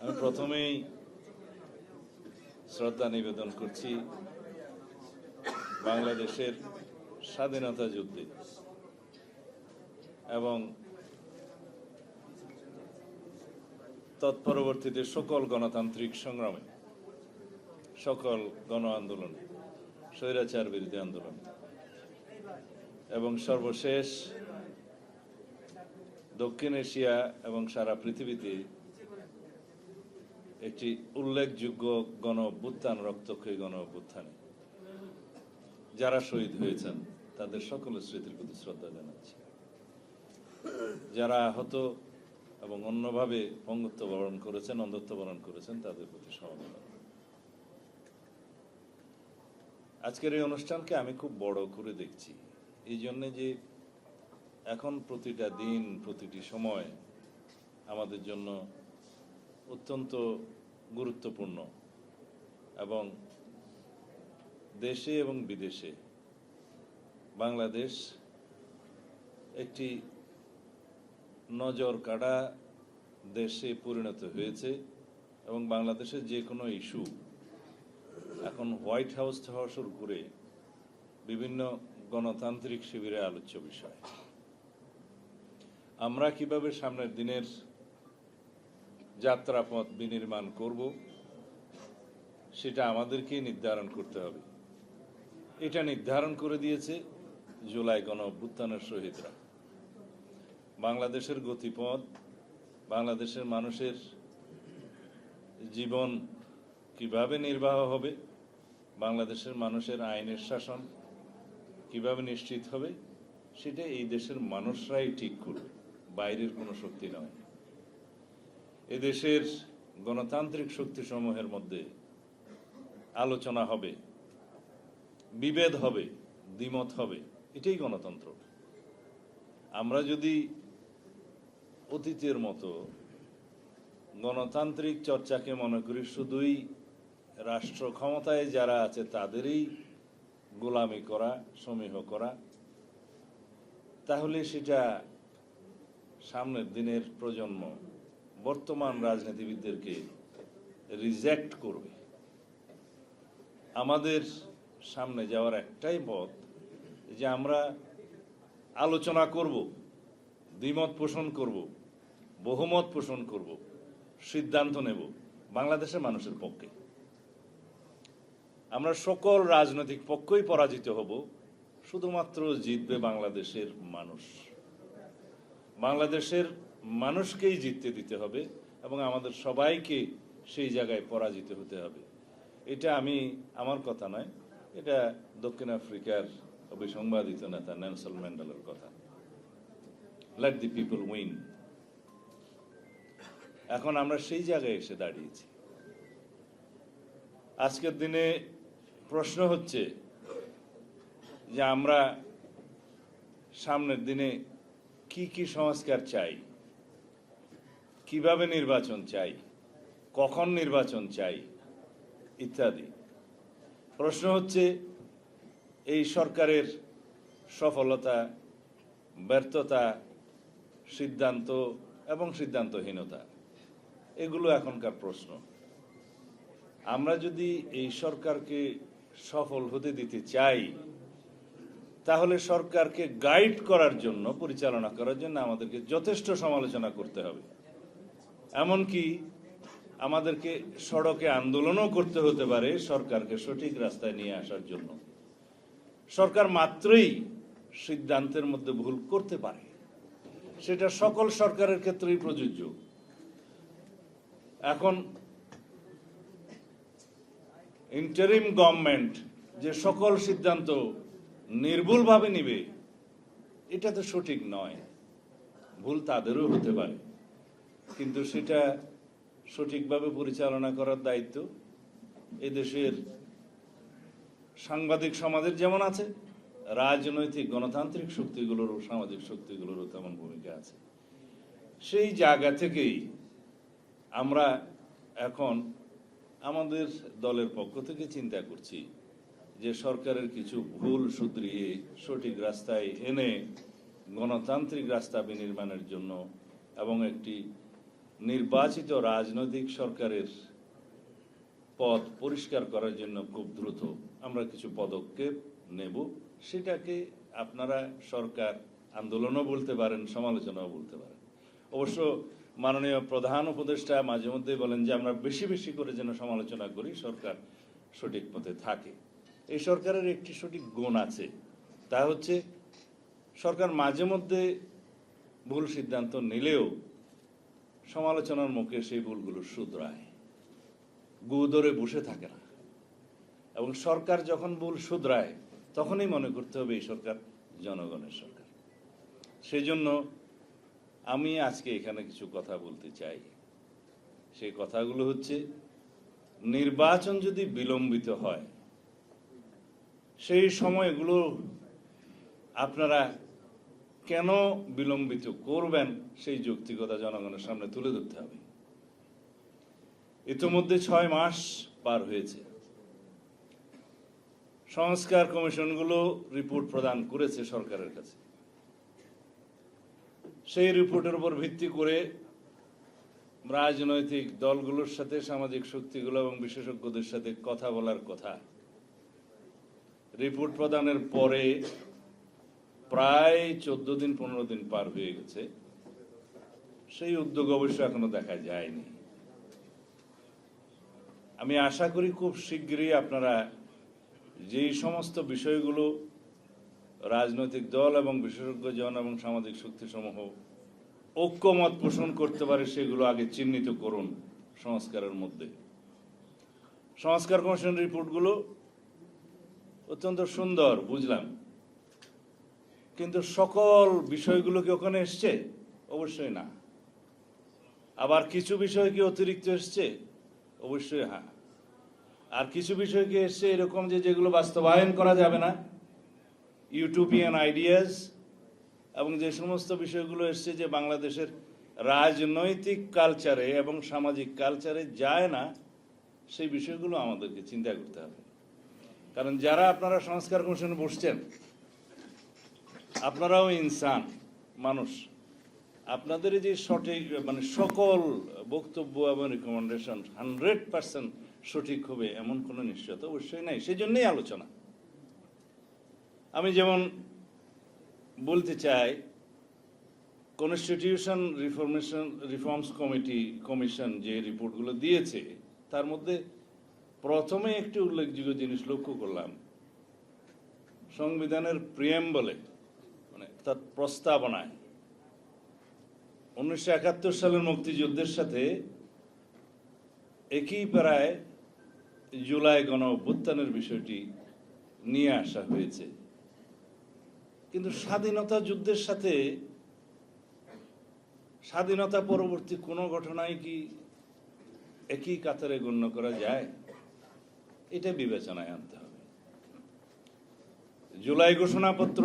আমি প্রথমেই শ্রদ্ধা নিবেদন করছি বাংলাদেশের স্বাধীনতা যুদ্ধে এবং তৎপরবর্তীতে সকল গণতান্ত্রিক সংগ্রামে, সকল গণ আন্দোলনে, স্বৈরাচার বিরোধী আন্দোলন এবং সর্বশেষ দক্ষিণ এশিয়া এবং সারা পৃথিবীতে একটি উল্লেখযোগ্য গণ অভ্যুত্থান, রক্তক্ষয়ী গণ অভ্যুত্থানে যারা শহীদ হয়েছেন তাদের সকলের স্মৃতির প্রতি শ্রদ্ধা জানাচ্ছি। যারা আহত এবং অন্যভাবে পঙ্গুত্ব বরণ করেছেন, অন্ধত্ব বরণ করেছেন, তাদের প্রতি সমবেদনা। আজকের এই অনুষ্ঠানকে আমি খুব বড় করে দেখছি এই জন্যে যে এখন প্রতিটা দিন, প্রতিটি সময় আমাদের জন্য অত্যন্ত গুরুত্বপূর্ণ এবং দেশে এবং বিদেশে বাংলাদেশ একটি নজর কাড়া দেশে পরিণত হয়েছে এবং বাংলাদেশের যে কোনো ইস্যু এখন হোয়াইট হাউস হওয়া শুরু করে বিভিন্ন গণতান্ত্রিক শিবিরে আলোচ্য বিষয়। আমরা কিভাবে সামনের দিনের যাত্রাপথ বিনির্মাণ করব সেটা আমাদেরকে নির্ধারণ করতে হবে। এটা নির্ধারণ করে দিয়েছে জুলাই গণ অভ্যুত্থানের শহীদরা। বাংলাদেশের গতিপথ, বাংলাদেশের মানুষের জীবন কিভাবে নির্বাহ হবে, বাংলাদেশের মানুষের আইনের শাসন কিভাবে নিশ্চিত হবে, সেটা এই দেশের মানুষরাই ঠিক করবে, বাইরের কোনো শক্তি নয়। এদেশের গণতান্ত্রিক শক্তিসমূহের মধ্যে আলোচনা হবে, বিভেদ হবে, দ্বিমত হবে, এটাই গণতন্ত্র। আমরা যদি অতীতের মতো গণতান্ত্রিক চর্চাকে মনে করি শুধুই রাষ্ট্র ক্ষমতায় যারা আছে তাদেরই গোলামি করা, সমীহ করা, তাহলে সেটা সামনের দিনের প্রজন্ম বর্তমান রাজনীতিবিদদেরকে রিজেক্ট করবে। আমাদের সামনে যাওয়ার একটাই পথ যে আমরা আলোচনা করব, দ্বিমত পোষণ করব, বহুমত পোষণ করব, সিদ্ধান্ত নেব বাংলাদেশের মানুষের পক্ষে। আমরা সকল রাজনৈতিক পক্ষই পরাজিত হব, শুধুমাত্র জিতবে বাংলাদেশের মানুষ। বাংলাদেশের মানুষকেই জিততে দিতে হবে এবং আমাদের সবাইকে সেই জায়গায় পরাজিত হতে হবে। এটা আমার কথা নয়, এটা দক্ষিণ আফ্রিকার অবিসংবাদিত নেতা নেলসন ম্যান্ডেলার কথা। Late the people win. এখন আমরা সেই জায়গায় এসে দাঁড়িয়েছি। আজকের দিনে প্রশ্ন হচ্ছে যে আমরা সামনের দিনে কি কি সংস্কার চাই, কিভাবে নির্বাচন চাই, কখন নির্বাচন চাই ইত্যাদি। প্রশ্ন হচ্ছে এই সরকারের সফলতা, ব্যর্থতা, সিদ্ধান্ত এবং সিদ্ধান্তহীনতা, এগুলো এখনকার প্রশ্ন। আমরা যদি এই সরকারকে সফল হতে দিতে চাই তাহলে সরকারকে গাইড করার জন্য, পরিচালনা করার জন্য আমাদেরকে যথেষ্ট সমালোচনা করতে হবে। এমনকি আমাদেরকে সড়কে আন্দোলনও করতে হতে পারে সরকারকে সঠিক রাস্তায় নিয়ে আসার জন্য। সরকার মাত্রই সিদ্ধান্তের মধ্যে ভুল করতে পারে, সেটা সকল সরকারের ক্ষেত্রেই প্রযোজ্য। এখন ইন্টারিম গভর্নমেন্ট যে সকল সিদ্ধান্ত নির্ভুলভাবে নিবে, এটা তো সঠিক নয়। ভুল তাদেরও হতে পারে, কিন্তু সেটা সঠিকভাবে পরিচালনা করার দায়িত্ব এদেশের সাংবাদিক সমাজের যেমন আছে, রাজনৈতিক গণতান্ত্রিক শক্তিগুলোরও, সামাজিক শক্তিগুলোরও তেমন ভূমিকা আছে। সেই জায়গা থেকেই আমরা এখন আমাদের দলের পক্ষ থেকে চিন্তা করছি যে সরকারের কিছু ভুল শুধরিয়ে সঠিক রাস্তায় এনে গণতান্ত্রিক রাস্তা বিনির্মাণের জন্য এবং একটি নির্বাচিত রাজনৈতিক সরকারের পথ পরিষ্কার করার জন্য খুব দ্রুত আমরা কিছু পদক্ষেপ নেব। সেটাকে আপনারা সরকার আন্দোলনও বলতে পারেন, সমালোচনাও বলতে পারেন। অবশ্য মাননীয় প্রধান উপদেষ্টা মাঝে মধ্যে বলেন যে আমরা বেশি বেশি করে যেন সমালোচনা করি, সরকার সঠিক পথে থাকে। এই সরকারের একটি সঠিক গুণ আছে, তা হচ্ছে সরকার মাঝে মধ্যে ভুল সিদ্ধান্ত নিলেও সমালোচনার মুখে সেই ভুলগুলো শুধরায়, গু ধরে বসে থাকে না। এবং সরকার যখন ভুল শুধরায় তখনই মনে করতে হবে এই সরকার জনগণের সরকার। সেই জন্য আমি আজকে এখানে কিছু কথা বলতে চাই। সেই কথাগুলো হচ্ছে, নির্বাচন যদি বিলম্বিত হয় সেই সময়গুলো আপনারা কেন বিলম্বিত করবেন সেই যৌক্তিকতা জনগণের সামনে তুলে ধরতে হবে। ইতিমধ্যে 6 মাস পার হয়েছে। সংস্কার কমিশনগুলো রিপোর্ট প্রদান করেছে সরকারের কাছে। সেই রিপোর্টের উপর ভিত্তি করে রাজনৈতিক দলগুলোর সাথে, সামাজিক শক্তিগুলো এবং বিশেষজ্ঞদের সাথে কথা বলার কথা। রিপোর্ট প্রদানের পরে প্রায় 14 দিন 15 দিন পার হয়ে গেছে। সেই উদ্যোগ অবশ্য এখনো দেখা যায়নি। আমি আশা করি খুব শীঘ্রই আপনারা যেই সমস্ত বিষয়গুলো রাজনৈতিক দল এবং বিশেষজ্ঞজন এবং সামাজিক শক্তিসমূহ ঐক্যমত পোষণ করতে পারে সেগুলো আগে চিহ্নিত করুন সংস্কারের মধ্যে। সংস্কার কমিশন রিপোর্টগুলো অত্যন্ত সুন্দর, বুঝলাম, কিন্তু সকল বিষয়গুলো কি ওখানে এসছে? অবশ্যই না। আবার কিছু বিষয় কি অতিরিক্ত এসছে? অবশ্যই হ্যাঁ। আর কিছু বিষয় কি এসছে এরকম যেগুলো বাস্তবায়ন করা যাবে না, ইউটোপিয়ান আইডিয়াস, এবং যে সমস্ত বিষয়গুলো এসছে যে বাংলাদেশের রাজনৈতিক কালচারে এবং সামাজিক কালচারে যায় না, সেই বিষয়গুলো আমাদেরকে চিন্তা করতে হবে। কারণ যারা আপনারা সংস্কার কমিশনে বসছেন, আপনারাও ইনসান, মানুষ। আপনাদের যে সঠিক সকল বক্তব্য এবং রিকমেন্ডেশন 100% সঠিক হবে এমন কোনো নিশ্চয়তা অবশ্যই নাই। সেই জন্যই আলোচনা। আমি যেমন বলতে চাই, কনস্টিটিউশন রিফর্মস কমিশন যে রিপোর্টগুলো দিয়েছে তার মধ্যে প্রথমে একটি উল্লেখযোগ্য জিনিস লক্ষ্য করলাম। সংবিধানের প্রিয়াম্বলে, তার প্রস্তাবনায় 1971 সালের মুক্তিযুদ্ধের সাথে একই প্রায় জুলাই গণ অভ্যুত্থানের বিষয়টি নিয়ে আসা হয়েছে। কিন্তু স্বাধীনতা যুদ্ধের সাথে স্বাধীনতা পরবর্তী কোনো ঘটনায় কি একই কাতারে গণ্য করা যায়? এটা বিবেচনায় আনতে হবে। জুলাই ঘোষণাপত্র,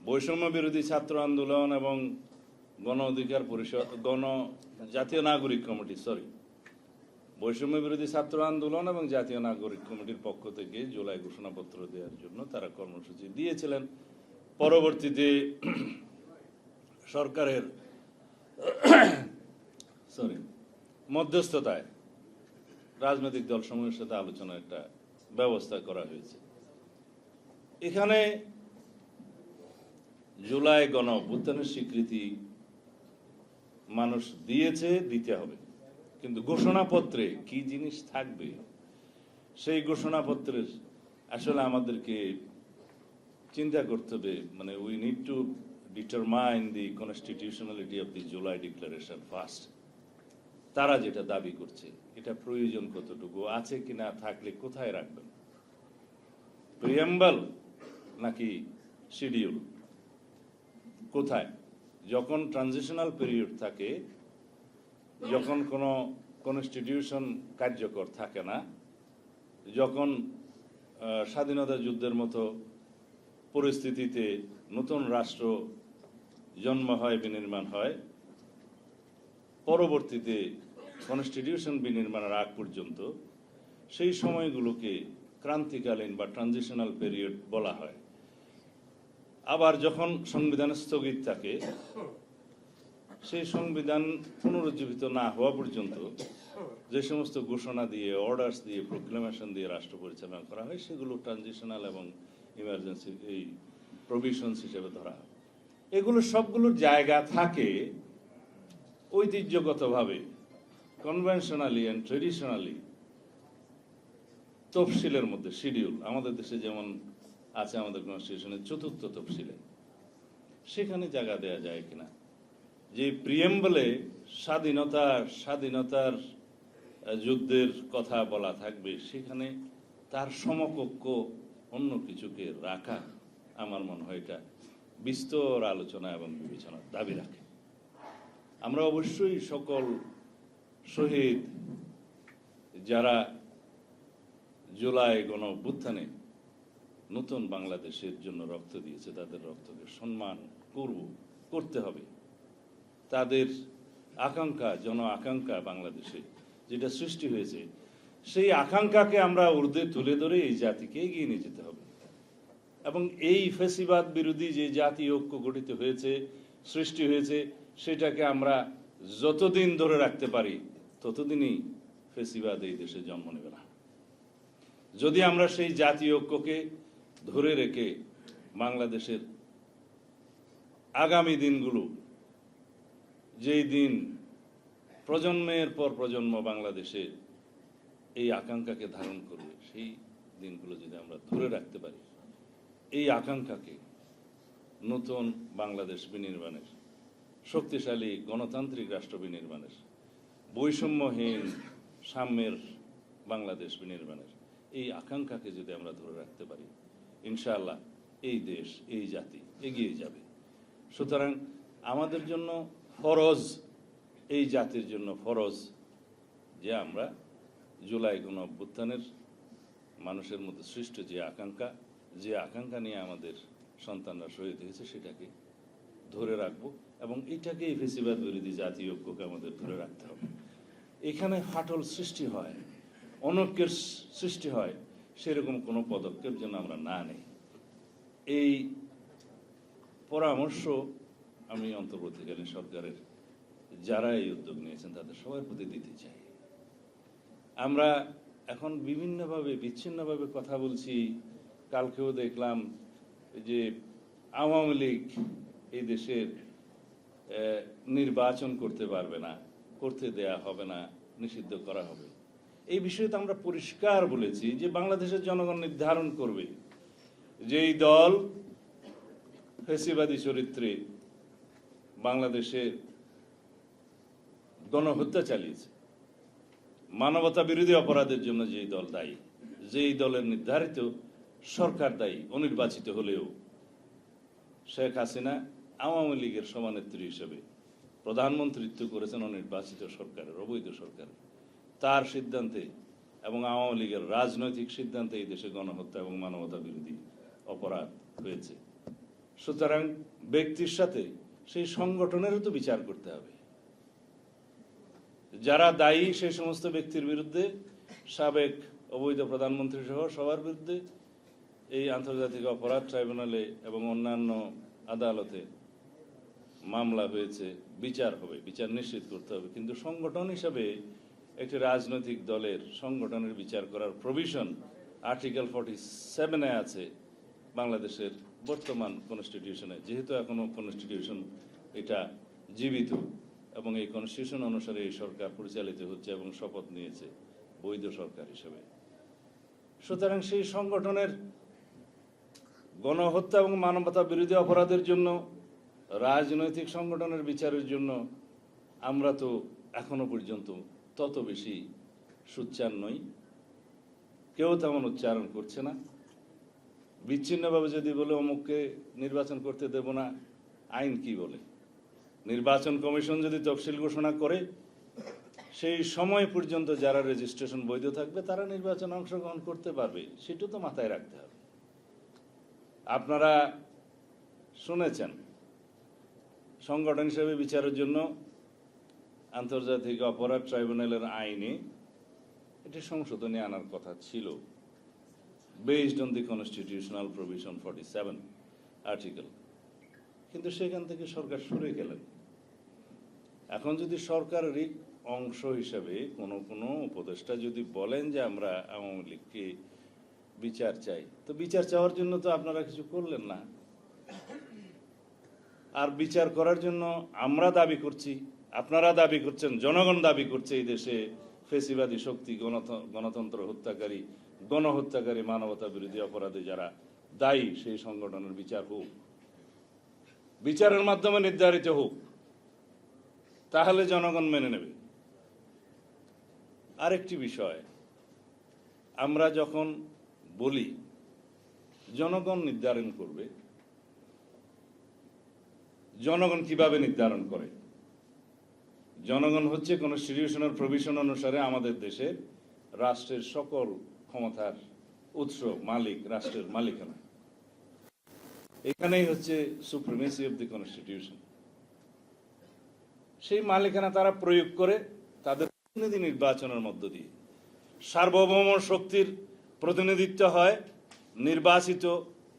বৈষম্য বিরোধী ছাত্র আন্দোলন এবং গণ অধিকার পরিষদ, জাতীয় নাগরিক কমিটি, বৈষম্য বিরোধী ছাত্র আন্দোলন এবং জাতীয় নাগরিক কমিটির পক্ষ থেকে জুলাই ঘোষণাপত্র দেওয়ার জন্য তারা কর্মসূচি দিয়েছিলেন। পরবর্তীতে সরকারের মধ্যস্থতায় রাজনৈতিক দলসমূহের সাথে আলোচনার একটা ব্যবস্থা করা হয়েছে। এখানে জুলাই গণ অভ্যুত্থানের স্বীকৃতি মানুষ দিয়েছে, দিতে হবে, কিন্তু ঘোষণাপত্রে কি জিনিস থাকবে সেই ঘোষণাপত্রের আসলে আমাদেরকে চিন্তা করতে হবে। We need to determine the constitutionality of the July declaration first. তারা যেটা দাবি করছে এটা প্রয়োজন কতটুকু আছে কিনা, থাকলে কোথায় রাখবেন, প্রিয়াম্বল নাকি শিডিউল, কোথায়? যখন ট্রানজিশনাল পিরিয়ড থাকে, যখন কোনো কনস্টিটিউশন কার্যকর থাকে না, যখন স্বাধীনতা যুদ্ধের মতো পরিস্থিতিতে নতুন রাষ্ট্র জন্ম হয়, বিনির্মাণ হয়, পরবর্তীতে কনস্টিটিউশন বিনির্মাণের আগ পর্যন্ত সেই সময়গুলোকে ক্রান্তিকালীন বা ট্রানজিশনাল পিরিয়ড বলা হয়। আবার যখন সংবিধান স্থগিত থাকে সেই সংবিধান পুনরুজ্জীবিত না হওয়া পর্যন্ত যে সমস্ত ঘোষণা দিয়ে, অর্ডার্স দিয়ে, প্রোক্লেমেশন দিয়ে রাষ্ট্র পরিচালনা করা হয়, সেগুলো ট্রানজিশনাল এবং ইমার্জেন্সি এই প্রভিশনস হিসেবে ধরা হয়। এগুলো সবগুলোর জায়গা থাকে ঐতিহ্যগতভাবে, কনভেনশনালি অ্যান্ড ট্রেডিশনালি তফসিলের মধ্যে, শিডিউল আমাদের দেশে যেমন আছে আমাদের কনস্টিটিউশনের 4র্থ তফসিলে, সেখানে জায়গা দেয়া যায় কিনা। যে প্রিয়েম্বলে স্বাধীনতার যুদ্ধের কথা বলা থাকবে, সেখানে তার সমকক্ষ অন্য কিছুকে রাখা আমার মনে হয় এটা বিস্তর আলোচনা এবং বিবেচনার দাবি রাখে। আমরা অবশ্যই সকল শহীদ যারা জুলাই গণ অভ্যুত্থানে নতুন বাংলাদেশের জন্য রক্ত দিয়েছে, তাদের রক্তকে সম্মান করতে হবে। তাদের আকাঙ্ক্ষা, জন আকাঙ্ক্ষা বাংলাদেশে যেটা সৃষ্টি হয়েছে, সেই আকাঙ্ক্ষাকে আমরা ঊর্ধ্বে তুলে ধরে এই জাতিকে এগিয়ে নিয়ে যেতে হবে। এবং এই ফ্যাসিবাদ বিরোধী যে জাতীয় ঐক্য গঠিত হয়েছে, সৃষ্টি হয়েছে, সেটাকে আমরা যতদিন ধরে রাখতে পারি ততদিনই ফ্যাসিবাদ এই দেশে জন্ম নেবে না। যদি আমরা সেই জাতীয় ঐক্যকে ধরে রেখে বাংলাদেশের আগামী দিনগুলো, যেই দিন প্রজন্মের পর প্রজন্ম বাংলাদেশে এই আকাঙ্ক্ষাকে ধারণ করবে, সেই দিনগুলো যদি আমরা ধরে রাখতে পারি, এই আকাঙ্ক্ষাকে নতুন বাংলাদেশ বিনির্মাণের, শক্তিশালী গণতান্ত্রিক রাষ্ট্র বিনির্মাণের, বৈষম্যহীন সাম্যের বাংলাদেশ বিনির্মাণের এই আকাঙ্ক্ষাকে যদি আমরা ধরে রাখতে পারি, ইনশাআল্লাহ এই দেশ, এই জাতি এগিয়ে যাবে। সুতরাং আমাদের জন্য ফরজ, এই জাতির জন্য ফরজ যে আমরা জুলাই গণ অভ্যুত্থানের মানুষের মধ্যে সৃষ্ট যে আকাঙ্ক্ষা নিয়ে আমাদের সন্তানরা শহীদ হয়েছে, সেটাকে ধরে রাখবো এবং এটাকে এই ফ্যাসিবাদ বিরোধী জাতীয় ঐক্যকে আমাদের ধরে রাখতে হবে। এখানে ফাটল সৃষ্টি হয়, অনৈক্যের সৃষ্টি হয়, সেরকম কোনো পদক্ষেপ যেন আমরা না নেই। এই পরামর্শ আমি অন্তর্বর্তীকালীন সরকারের যারা এই উদ্যোগ নিয়েছেন তাদের সবার প্রতি দিতে চাই। আমরা এখন বিভিন্নভাবে বিচ্ছিন্নভাবে কথা বলছি। কালকেও দেখলাম যে আওয়ামী লীগ এই দেশের নির্বাচন করতে পারবে না, করতে দেয়া হবে না, নিষিদ্ধ করা হবে। এই বিষয়ে তো আমরা পরিষ্কার বলেছি যে বাংলাদেশের জনগণ নির্ধারণ করবে যেই দল ফ্যাসিবাদী চরিত্রে বাংলাদেশে গণহত্যা চালিয়েছে, মানবতা বিরোধী অপরাধের জন্য যেই দল দায়ী, যেই দলের নির্ধারিত সরকার দায়ী, অনির্বাচিত হলেও শেখ হাসিনা আওয়ামী লীগের সভানেত্রী হিসেবে প্রধানমন্ত্রিত্ব করেছেন অনির্বাচিত সরকারের, অবৈধ সরকারের, তার সিদ্ধান্তে এবং আওয়ামী লীগের রাজনৈতিক সিদ্ধান্তে এই দেশে গণহত্যা এবং মানবতা বিরোধী অপরাধ হয়েছে। সুতরাং ব্যক্তির সাথে সেই সংগঠনেরও তো বিচার করতে হবে। যারা দায়ী সেই সমস্ত ব্যক্তির বিরুদ্ধে, সাবেক অবৈধ প্রধানমন্ত্রী সহ সবার বিরুদ্ধে এই আন্তর্জাতিক অপরাধ ট্রাইব্যুনালে এবং অন্যান্য আদালতে মামলা হয়েছে, বিচার হবে, বিচার নিশ্চিত করতে হবে। কিন্তু সংগঠন হিসাবে একটি রাজনৈতিক দলের সংগঠনের বিচার করার প্রভিশন আর্টিকেল 47-এ আছে বাংলাদেশের বর্তমান কনস্টিটিউশনে। যেহেতু এখনো কনস্টিটিউশন এটা জীবিত এবং এই কনস্টিটিউশন অনুসারে এই সরকার পরিচালিত হচ্ছে এবং শপথ নিয়েছে বৈধ সরকার হিসেবে। সুতরাং সেই সংগঠনের গণহত্যা এবং মানবতা বিরোধী অপরাধের জন্য, রাজনৈতিক সংগঠনের বিচারের জন্য আমরা তো এখনো পর্যন্ত তত বেশি সোচ্চার নই, কেউ তেমন উচ্চারণ করছে না। বিচ্ছিন্নভাবে যদি বলে অমুককে নির্বাচন করতে দেব না, আইন কি বলে? নির্বাচন কমিশন যদি তফসিল ঘোষণা করে, সেই সময় পর্যন্ত যারা রেজিস্ট্রেশন বৈধ থাকবে তারা নির্বাচনে অংশগ্রহণ করতে পারবে, সেটা তো মাথায় রাখতে হবে। আপনারা শুনেছেন সংগঠন হিসেবে বিচারের জন্য আন্তর্জাতিক অপরাধ ট্রাইব্যুনালের আইনে এটি সংশোধনী আনার কথা ছিল, based on the constitutional provision 47 article, কিন্তু সেখান থেকে সরকার সরে গেলেন। এখন যদি সরকারেরই অংশ হিসাবে কোনো কোনো উপদেষ্টা যদি বলেন যে আমরা আওয়ামী লীগকে বিচার চাই, তো বিচার চাওয়ার জন্য তো আপনারা কিছু করলেন না। আর বিচার করার জন্য আমরা দাবি করছি, আপনারা দাবি করছেন, জনগণ দাবি করছে এই দেশে ফেসিবাদী শক্তি, গণতন্ত্র হত্যাকারী, গণহত্যাকারী, মানবতা বিরোধী অপরাধে যারা দায়ী সেই সংগঠনের বিচার হোক, বিচারের মাধ্যমে নির্ধারিত হোক, তাহলে জনগণ মেনে নেবে। আরেকটি বিষয়, আমরা যখন বলি জনগণ নির্ধারণ করবে, জনগণ কিভাবে নির্ধারণ করে? জনগণ হচ্ছে কনস্টিটিউশনাল প্রভিশন অনুসারে আমাদের দেশে রাষ্ট্রের সকল ক্ষমতার উৎস, মালিক, রাষ্ট্রের মালিকানা। এখানেই হচ্ছে সুপ্রিমেসি অফ দি কনস্টিটিউশন। সেই মালিকানা তারা প্রয়োগ করে তাদের প্রতিনিধি নির্বাচনের মধ্য দিয়ে। সার্বভৌম শক্তির প্রতিনিধিত্ব হয় নির্বাচিত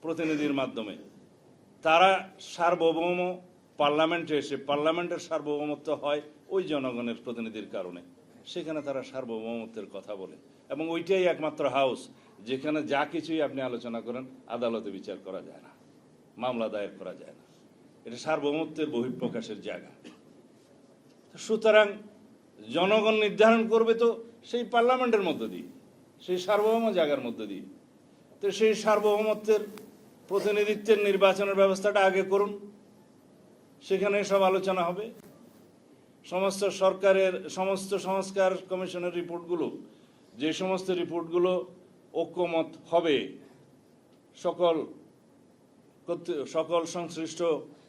প্রতিনিধির মাধ্যমে। তারা সার্বভৌম পার্লামেন্টে এসে, পার্লামেন্টের সার্বভৌমত্ব হয় ওই জনগণের প্রতিনিধির কারণে। সেখানে তারা সার্বভৌমত্বের কথা বলে, এবং ওইটাই একমাত্র হাউস যেখানে যা কিছুই আপনি আলোচনা করেন আদালতে বিচার করা যায় না, মামলা দায়ের করা যায় না। এটা সার্বভৌমত্বের বহিঃপ্রকাশের জায়গা। সুতরাং জনগণ নির্ধারণ করবে তো সেই পার্লামেন্টের মধ্য দিয়ে, সেই সার্বভৌম জায়গার মধ্য দিয়ে। তো সেই সার্বভৌমত্বের প্রতিনিধিত্বের নির্বাচনের ব্যবস্থাটা আগে করুন, সেখানে সব আলোচনা হবে। সমস্ত সরকারের সমস্ত সংস্কার কমিশনের রিপোর্টগুলো, যে সমস্ত রিপোর্টগুলো ঐক্যমত হবে সকল সংশ্লিষ্ট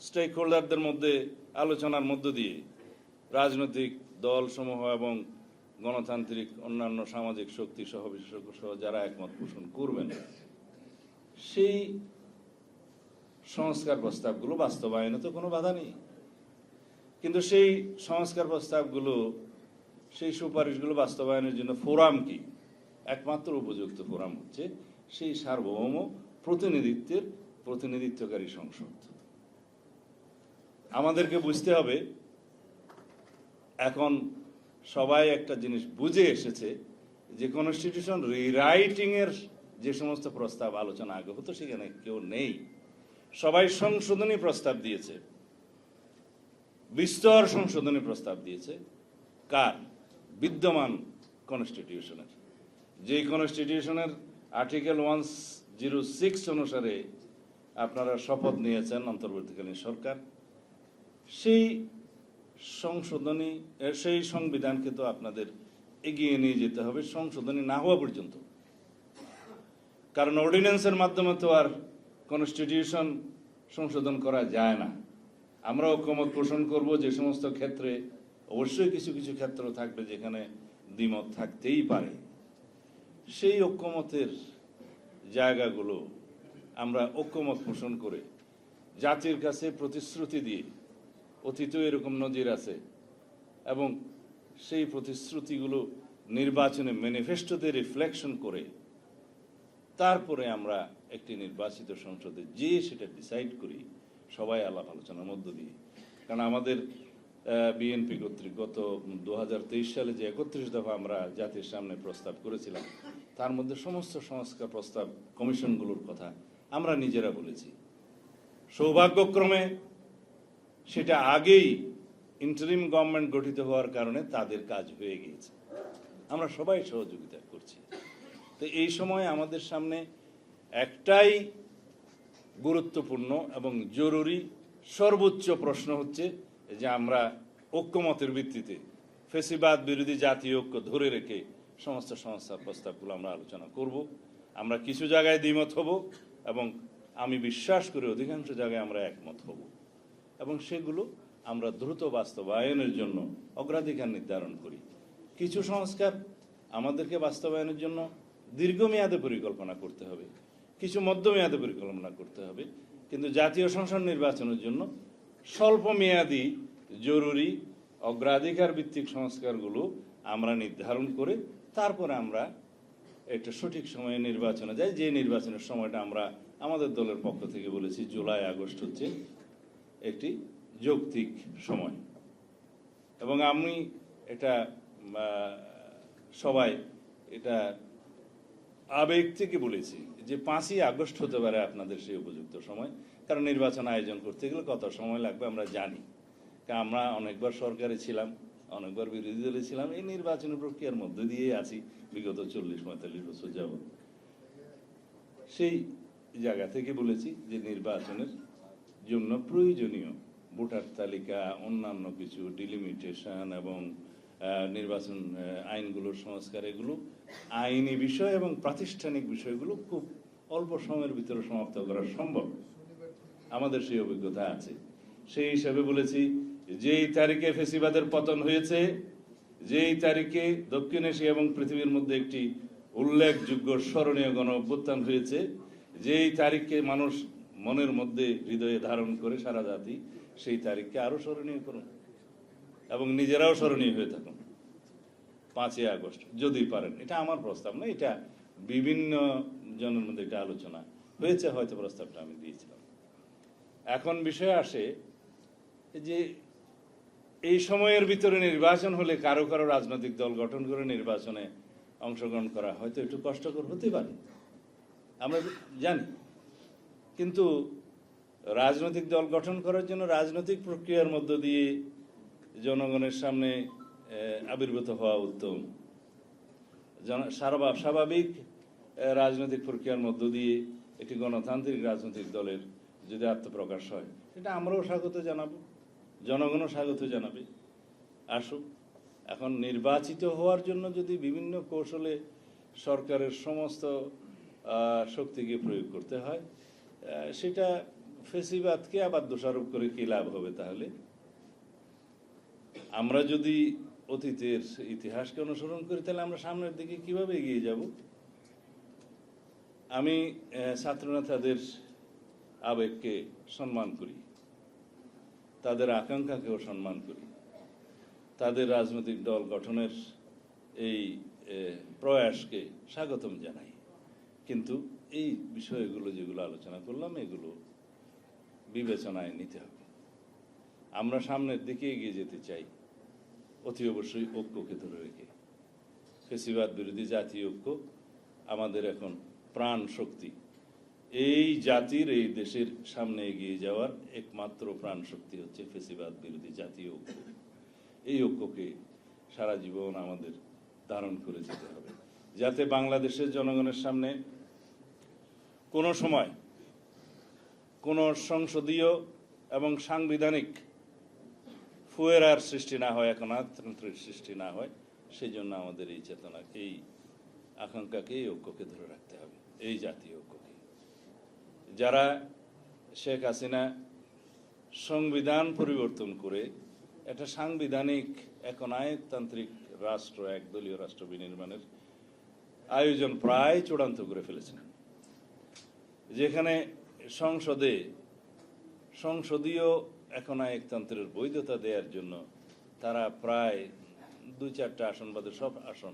স্টেক হোল্ডারদের মধ্যে আলোচনার মধ্য দিয়ে, রাজনৈতিক দলসমূহ এবং গণতান্ত্রিক অন্যান্য সামাজিক শক্তি সহ বিশেষজ্ঞ সহ যারা একমত পোষণ করবেন, সেই সংস্কার প্রস্তাবগুলো বাস্তবায়নে তো কোনো বাধা নেই। কিন্তু সেই সংস্কার প্রস্তাবগুলো, সেই সুপারিশগুলো বাস্তবায়নের জন্য ফোরাম কি? একমাত্র উপযুক্ত ফোরাম হচ্ছে সেই সার্বভৌম প্রতিনিধিত্বকারী সংসদ। আমাদেরকে বুঝতে হবে, এখন সবাই একটা জিনিস বুঝে এসেছে যে কনস্টিটিউশন রিরাইটিং এর যে সমস্ত প্রস্তাব আলোচনা আগে হতো সেখানে কেউ নেই। সবাই সংশোধনী প্রস্তাব দিয়েছে, বিস্তর সংশোধনী প্রস্তাব দিয়েছে। কার? বিদ্যমান কনস্টিটিউশনের। যে কনস্টিটিউশনের আর্টিকেল 106 অনুসারে আপনারা শপথ নিয়েছেন অন্তর্বর্তীকালীন সরকার, সেই সংশোধনী, সেই সংবিধানকে তো আপনাদের এগিয়ে নিয়ে যেতে হবে সংশোধনী না হওয়া পর্যন্ত। কারণ অর্ডিন্যান্সের মাধ্যমে তো আর কনস্টিটিউশন সংশোধন করা যায় না। আমরা ঐক্যমত পোষণ করব যে সমস্ত ক্ষেত্রে, অবশ্যই কিছু কিছু ক্ষেত্র থাকবে যেখানে দ্বিমত থাকতেই পারে। সেই ঐক্যমতের জায়গাগুলো আমরা ঐক্যমত পোষণ করে জাতির কাছে প্রতিশ্রুতি দিয়ে, অতীতেও এরকম নজির আছে, এবং সেই প্রতিশ্রুতিগুলো নির্বাচনে ম্যানিফেস্টোতে রিফ্লেকশন করে তারপরে আমরা একটি নির্বাচিত সংসদে যে সেটা ডিসাইড করি সবাই আলাপ আলোচনার মধ্য দিয়ে। কারণ আমাদের বিএনপি কর্তৃক গত 2023 সালে যে 31 দফা আমরা জাতির সামনে প্রস্তাব করেছিলাম, তার মধ্যে সমস্ত সংস্কার প্রস্তাব কমিশনগুলোর কথা আমরা নিজেরা বলেছি। সৌভাগ্যক্রমে সেটা আগেই ইন্টারিম গভর্নমেন্ট গঠিত হওয়ার কারণে তাদের কাজ হয়ে গিয়েছে, আমরা সবাই সহযোগিতা করছি। তো এই সময় আমাদের সামনে একটাই গুরুত্বপূর্ণ এবং জরুরি সর্বোচ্চ প্রশ্ন হচ্ছে যে আমরা ঐক্যমতের ভিত্তিতে ফেসিবাদ বিরোধী জাতীয় ঐক্য ধরে রেখে সমস্ত সংস্কার প্রস্তাবগুলো আমরা আলোচনা করব। আমরা কিছু জায়গায় দ্বিমত হব, এবং আমি বিশ্বাস করি অধিকাংশ জায়গায় আমরা একমত হব, এবং সেগুলো আমরা দ্রুত বাস্তবায়নের জন্য অগ্রাধিকার নির্ধারণ করি। কিছু সংস্কার আমাদেরকে বাস্তবায়নের জন্য দীর্ঘমেয়াদে পরিকল্পনা করতে হবে, কিছু মধ্যমেয়াদে পরিকল্পনা করতে হবে, কিন্তু জাতীয় সংসদ নির্বাচনের জন্য স্বল্প মেয়াদী জরুরি অগ্রাধিকার ভিত্তিক সংস্কারগুলো আমরা নির্ধারণ করে তারপরে আমরা একটা সঠিক সময়ে নির্বাচনে যাই। যে নির্বাচনের সময়টা আমরা আমাদের দলের পক্ষ থেকে বলেছি জুলাই আগস্ট হচ্ছে একটি যৌক্তিক সময়। এবং আমি এটা সবাই এটা আবেগ থেকে বলেছি যে 5ই আগস্ট হতে পারে আপনাদের সেই উপযুক্ত সময়, কারণ নির্বাচন আয়োজন করতে গেলে কত সময় লাগবে আমরা জানি। কারণ আমরা অনেকবার সরকারে ছিলাম, অনেকবার বিরোধী দলে ছিলাম, এই নির্বাচনী প্রক্রিয়ার মধ্যে দিয়ে আছি বিগত 40-45 বছর যাবত। সেই জায়গা থেকে বলেছি যে নির্বাচনের জন্য প্রয়োজনীয় ভোটার তালিকা, অন্যান্য কিছু ডিলিমিটেশন এবং নির্বাচন আইনগুলোর সংস্কার, এগুলো আইনি বিষয় এবং প্রাতিষ্ঠানিক বিষয়গুলো খুব অল্প সময়ের ভিতরে সমাপ্ত করা সম্ভব। আমাদের সেই অভিজ্ঞতা আছে। সেই হিসাবে বলেছি যেই তারিখে ফেসিবাদের পতন হয়েছে, যেই তারিখে দক্ষিণ এশিয়া এবং পৃথিবীর মধ্যে একটি উল্লেখযোগ্য স্মরণীয় গণ অভ্যুত্থান হয়েছে, যেই তারিখকে মানুষ মনের মধ্যে হৃদয়ে ধারণ করে সারা জাতি, সেই তারিখকে আরো স্মরণীয় করুন এবং নিজেরাও স্মরণীয় হয়ে থাকুন 5ই আগস্ট যদি পারেন। এটা আমার প্রস্তাব না, এটা বিভিন্ন জনের মধ্যে এটা আলোচনা হয়েছে, হয়তো প্রস্তাবটা আমি দিয়েছিলাম। এখন বিষয় আসে যে এই সময়ের ভিতরে নির্বাচন হলে কারো কারো রাজনৈতিক দল গঠন করে নির্বাচনে অংশগ্রহণ করা হয়তো একটু কষ্টকর হতে পারে, আমরা জানি। কিন্তু রাজনৈতিক দল গঠন করার জন্য রাজনৈতিক প্রক্রিয়ার মধ্য দিয়ে জনগণের সামনে আবির্ভূত হওয়া উত্তম। স্বাভাবিক রাজনৈতিক প্রক্রিয়ার মধ্য দিয়ে একটি গণতান্ত্রিক রাজনৈতিক দলের যদি আত্মপ্রকাশ হয়, এটা আমরাও স্বাগত জানাবো, জনগণও স্বাগত জানাবে। আসুক। এখন নির্বাচিত হওয়ার জন্য যদি বিভিন্ন কৌশলে সরকারের সমস্ত শক্তিকে প্রয়োগ করতে হয়, সেটা ফেসিবাদকে আবার দোষারোপ করে কি লাভ হবে? তাহলে আমরা যদি অতীতের ইতিহাসকে অনুসরণ করি, তাহলে আমরা সামনের দিকে কিভাবে এগিয়ে যাব? আমি ছাত্রনেতাদের আবেগকে সম্মান করি, তাদের আকাঙ্ক্ষাকেও সম্মান করি, তাদের রাজনৈতিক দল গঠনের এই প্রয়াসকে স্বাগতম জানাই। কিন্তু এই বিষয়গুলো যেগুলো আলোচনা করলাম, এগুলো বিবেচনায় নিতে হবে। আমরা সামনের দিকে এগিয়ে যেতে চাই, অতি অবশ্যই ঐক্যকে ধরে রেখে। ফেসিবাদ বিরোধী জাতীয় ঐক্য আমাদের এখন প্রাণ শক্তি। এই জাতির, এই দেশের সামনে এগিয়ে যাওয়ার একমাত্র প্রাণ শক্তি হচ্ছে ফেসিবাদ বিরোধী জাতীয় ঐক্য। এই ঐক্যকে সারা জীবন আমাদের ধারণ করে যেতে হবে, যাতে বাংলাদেশের জনগণের সামনে কোনো সময় কোনো সংসদীয় এবং সাংবিধানিক ফুয়েরার সৃষ্টি না হয়, একনায়কতন্ত্রের সৃষ্টি না হয়। সেই জন্য আমাদের এই চেতনা, এই আকাঙ্ক্ষাকে, এই ঐক্যকে ধরে রাখতে হবে, এই জাতীয় ঐক্যকে। যারা শেখ হাসিনা সংবিধান পরিবর্তন করে একটা সাংবিধানিক একনায়কতান্ত্রিক রাষ্ট্র, একদলীয় রাষ্ট্র বিনির্মাণের আয়োজন প্রায় চূড়ান্ত করে ফেলেছেন, যেখানে সংসদীয় একনায়কতন্ত্রের বৈধতা দেওয়ার জন্য তারা প্রায় 2-4টা আসন বাদে সব আসন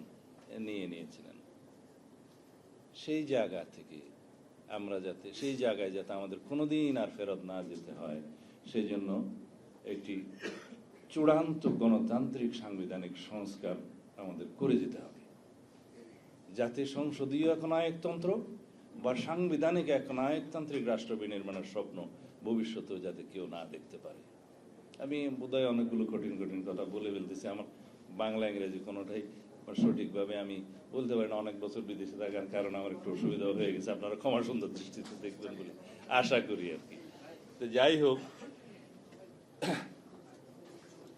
নিয়েছিলেন। সেই জায়গা থেকে আমরা সেই জায়গায় যাতে আমাদের কোনোদিন আর ফেরত না যেতে হয়, সেই জন্য একটি চূড়ান্ত গণতান্ত্রিক সাংবিধানিক সংস্কার আমাদের করে যেতে হবে, যাতে সংসদীয় একনায়কতন্ত্র বা সাংবিধানিক একনায়কতান্ত্রিক রাষ্ট্র বিনির্মাণের স্বপ্ন ভবিষ্যতেও যাতে কেউ না দেখতে পারে। আমি বোধহয় অনেকগুলো কঠিন কথা বলে ফেলতেছি, আমার বাংলা ইংরেজি কোনোটাই সঠিকভাবে আমি বলতে পারি না। অনেক বছর বিদেশে থাকার কারণে আমার একটু অসুবিধা হয়ে গেছে, আপনারা ক্ষমা সুন্দর দৃষ্টিতে দেখবেন বলে আশা করি আর কি। তো যাই হোক,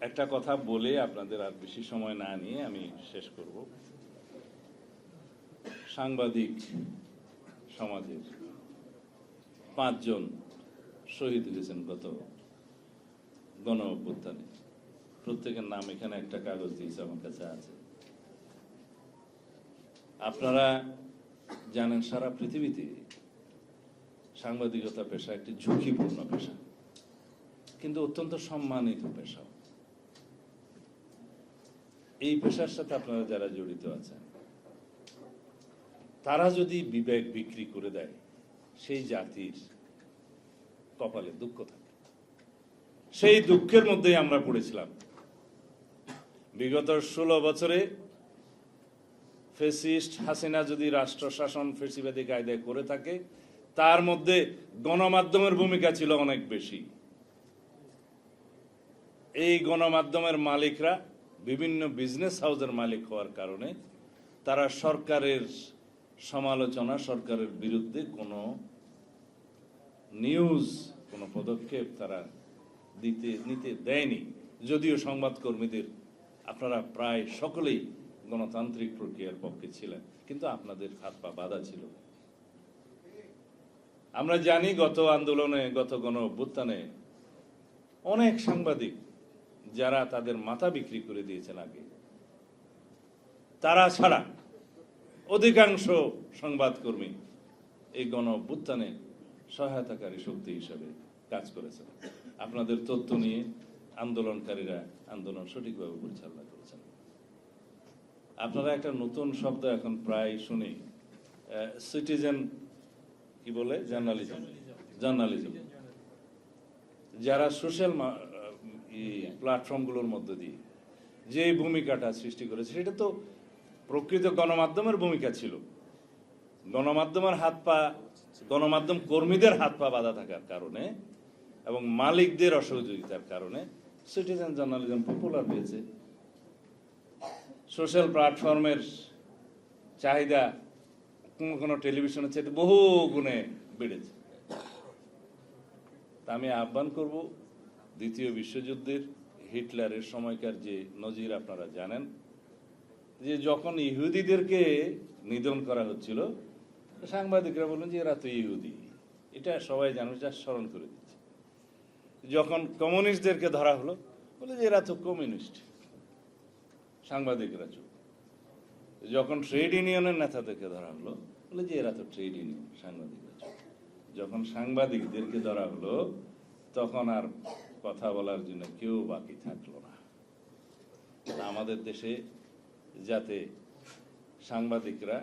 একটা কথা বলে আপনাদের আর বেশি সময় না নিয়ে আমি শেষ করব। সাংবাদিক সমাজের 5 জন শহীদ হয়েছেন গত গণ অভ্যুত্থানে। প্রত্যেকের নাম এখানে একটা কাগজ দিয়েছে, আমার কাছে আছে। আপনারা জানেন সারা পৃথিবীতে সাংবাদিকতা পেশা একটি ঝুঁকিপূর্ণ পেশা, কিন্তু অত্যন্ত সম্মানিত পেশা। এই পেশার সাথে আপনারা যারা জড়িত আছেন, তারা যদি বিবেক বিক্রি করে দেয়, সেই জাতির কপালে দুঃখ থাকে। সেই দুঃখের মধ্যেই আমরা পড়েছিলাম বিগত 16 বছরে ফ্যাসিস্ট হাসিনা যদি রাষ্ট্র শাসন ফ্যাসিবাদী কায়দায় করে থাকে, তার মধ্যে গণমাধ্যমের ভূমিকা ছিল অনেক বেশি। এই গণমাধ্যমের মালিকরা বিভিন্ন বিজনেস হাউসের মালিক হওয়ার কারণে তারা সরকারের সমালোচনা, সরকারের বিরুদ্ধে কোনো নিউজ, কোনো পদক্ষেপ তারা নিতে দেয়নি। যদিও সংবাদকর্মীদের আপনারা প্রায় সকলেই গণতান্ত্রিক প্রক্রিয়ার পক্ষে ছিলেন, কিন্তু আপনাদের হাত পা বাঁধা ছিল। আমরা জানি গত আন্দোলনে, গত গণ অভ্যুত্থানে অনেক সাংবাদিক যারা তাদের মাথা বিক্রি করে দিয়েছেন আগে, তারা ছাড়া অধিকাংশ সংবাদকর্মী এই গণ অভ্যুত্থানে সহায়তাকারী শক্তি হিসেবে কাজ করেছেন। আপনাদের তথ্য নিয়ে আন্দোলনকারীরা আন্দোলন সঠিকভাবে পরিচালনা করেছেন। আপনারা একটা নতুন শব্দ এখন প্রায় শুনি, সিটিজেন কি বলে, জার্নালিজম। যারা সোশ্যাল প্ল্যাটফর্মগুলোর মধ্য দিয়ে যে ভূমিকাটা সৃষ্টি করেছে, সেটা তো প্রকৃত গণমাধ্যমের ভূমিকা ছিল। গণমাধ্যমের হাত পা, গণমাধ্যম কর্মীদের হাত পা বাঁধা থাকার কারণে এবং মালিকদের অসহযোগিতার কারণে সিটিজেন জার্নালিজম পপুলার হয়েছে। সোশ্যাল প্ল্যাটফর্মের চাহিদা কোনো টেলিভিশনের চাইতে বহু গুণে বেড়েছে। তা আমি আহ্বান করব, দ্বিতীয় বিশ্বযুদ্ধের হিটলারের সময়কার যে নজির আপনারা জানেন, যে যখন ইহুদিদেরকে নিধন করা হচ্ছিল, সাংবাদিকরা বললেন যে এরা তো ইহুদি, এটা সবাই জানে, যা স্মরণ করে দিচ্ছে। যখন কমিউনিস্টদেরকে ধরা হলো, বলে যে এরা তো কমিউনিস্ট, সাংবাদিকরা চুপ। যখন ট্রেড ইউনিয়নের নেতাদেরকে ধরা হলো, বলে যে এরা তো ট্রেড ইউনিয়ন, সাংবাদিকরা চুপ। যখন সাংবাদিকদেরকে ধরা হলো, তখন আর কথা বলার জন্য কেউ বাকি থাকলো না। আমাদের দেশে যাতে সাংবাদিকরা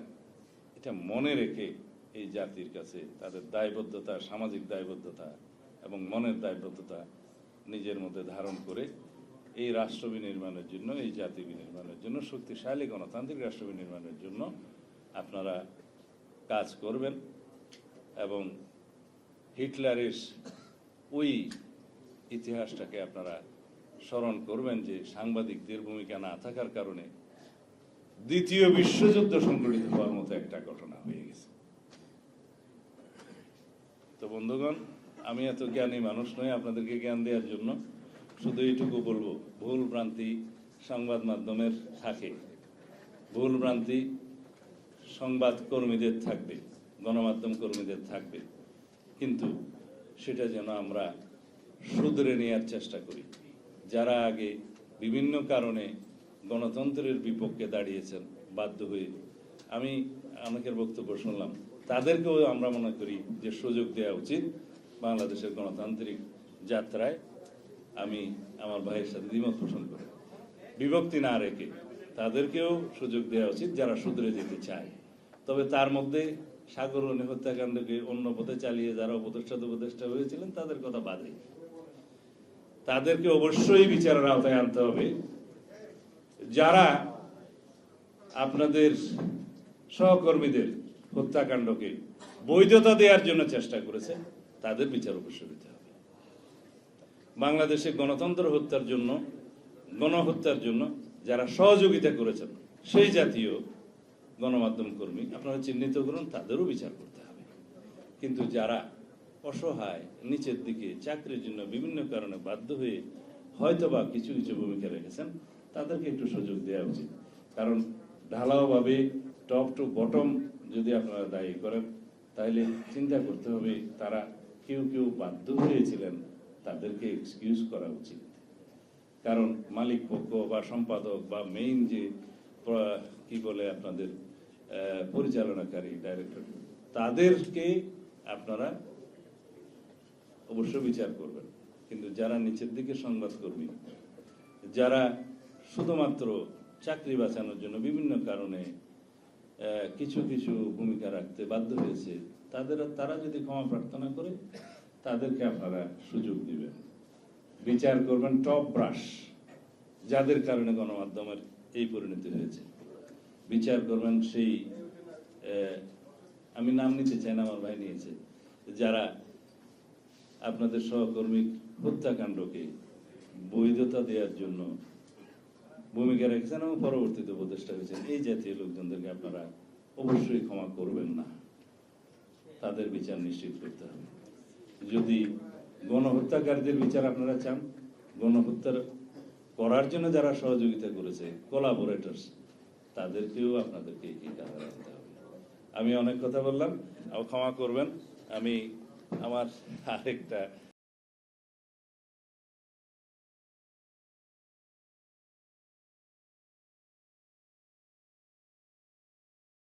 এটা মনে রেখে এই জাতির কাছে তাদের দায়বদ্ধতা, সামাজিক দায়বদ্ধতা এবং মনের দায়বদ্ধতা নিজের মধ্যে ধারণ করে এই রাষ্ট্র বিনির্মাণের জন্য, এই জাতি বিনির্মাণের জন্য, শক্তিশালী গণতান্ত্রিক রাষ্ট্র বিনির্মাণের জন্য আপনারা কাজ করবেন এবং হিটলারের ওই ইতিহাসটাকে আপনারা স্মরণ করবেন যে সাংবাদিকদের ভূমিকা না থাকার কারণে দ্বিতীয় বিশ্বযুদ্ধ সংঘটিত হওয়ার মতো একটা ঘটনা হয়ে গেছে। তো বন্ধুগণ, আমি এত জ্ঞানী মানুষ নই আপনাদেরকে জ্ঞান দেওয়ার জন্য, শুধু এইটুকু বলবো, ভুল ভ্রান্তি সংবাদ মাধ্যমের থাকে, ভুল ভ্রান্তি সংবাদ কর্মীদের থাকবে, গণমাধ্যম কর্মীদের থাকবে, কিন্তু সেটা যেন আমরা শুধরে নেওয়ার চেষ্টা করি। যারা আগে বিভিন্ন কারণে গণতন্ত্রের বিপক্ষে দাঁড়িয়েছেন বাধ্য হয়ে, আমি অনেকের বক্তব্য শুনলাম, তাদেরকেও আমরা মনে করি যে সুযোগ দেওয়া উচিত বাংলাদেশের গণতান্ত্রিক যাত্রায়। আমি আমার ভাইয়ের সাথে দ্বিমত পোষণ করি, বিভক্তি না রেখে তাদেরকেও সুযোগ দেওয়া উচিত যারা শুধরে যেতে চায়। তবে তার মধ্যে সাগররণী হত্যাকাণ্ডকে অন্য পথে চালিয়ে যারা উপদেষ্টা হয়েছিলেন তাদের কথা বাদে, তাদেরকে অবশ্যই বিচারের আওতায় আনতে হবে। যারা আপনাদের সহকর্মীদের হত্যাকাণ্ডকে বৈধতা দেওয়ার জন্য চেষ্টা করেছে, তাদের বিচার অবশ্যই দিতে হবে। বাংলাদেশে গণতন্ত্র হত্যার জন্য, গণহত্যার জন্য যারা সহযোগিতা করেছেন সেই জাতীয় গণমাধ্যম কর্মী আপনারা চিহ্নিত করুন, তাদেরও বিচার করতে হবে। কিন্তু যারা অসহায়, নিচের দিকে, চাকরির জন্য বিভিন্ন কারণে বাধ্য হয়ে হয়তোবা কিছু কিছু ভূমিকা রেখেছেন, তাদেরকে একটু সুযোগ দেওয়া উচিত। কারণ ঢালাওভাবে টপ টু বটম যদি আপনারা দায়ী করেন, তাহলে চিন্তা করতে হবে তারা কেউ কেউ বাধ্য হয়েছিলেন, তাদেরকে এক্সকিউজ করা উচিত। কারণ মালিক পক্ষ বা সম্পাদক বা মেইন যে কি বলে আপনাদের পরিচালনাকারী ডাইরেক্টর, তাদেরকে আপনারা অবশ্যই বিচার করবেন। কিন্তু যারা নিচের দিকে সংবাদকর্মী, যারা শুধুমাত্র চাকরি বাঁচানোর জন্য বিভিন্ন কারণে কিছু কিছু ভূমিকা রাখতে বাধ্য হয়েছে, তারা যদি ক্ষমা প্রার্থনা করে, তাদেরকে আপনারা সুযোগ দিবেন, বিচার করবেন টপ ব্রাশ, যাদের কারণে গণমাধ্যমের এই পরিণতি হয়েছে। বিচার করবেন সেই আমি নাম নিতে চাই না, আমার ভাই নিয়েছে, যারা আপনাদের সহকর্মী হত্যাকাণ্ডকে বৈধতা দেওয়ার জন্য ভূমিকা রেখেছেন এবং পরবর্তীতে উপদেষ্টা হয়েছেন। এই জাতীয় লোকজনদেরকে আপনারা অবশ্যই ক্ষমা করবেন না, তাদের বিচার নিশ্চিত করতে হবে। যদি গণহত্যাকারীদের বিচার আপনারা চান, গণহত্যার করার জন্য যারা সহযোগিতা করেছে, কোলাবোরেটরস, তাদেরকেও আপনাদেরকে এই কাজে রাখতে হবে। আমি অনেক কথা বললাম, ক্ষমা করবেন। আমি আমার আরেকটা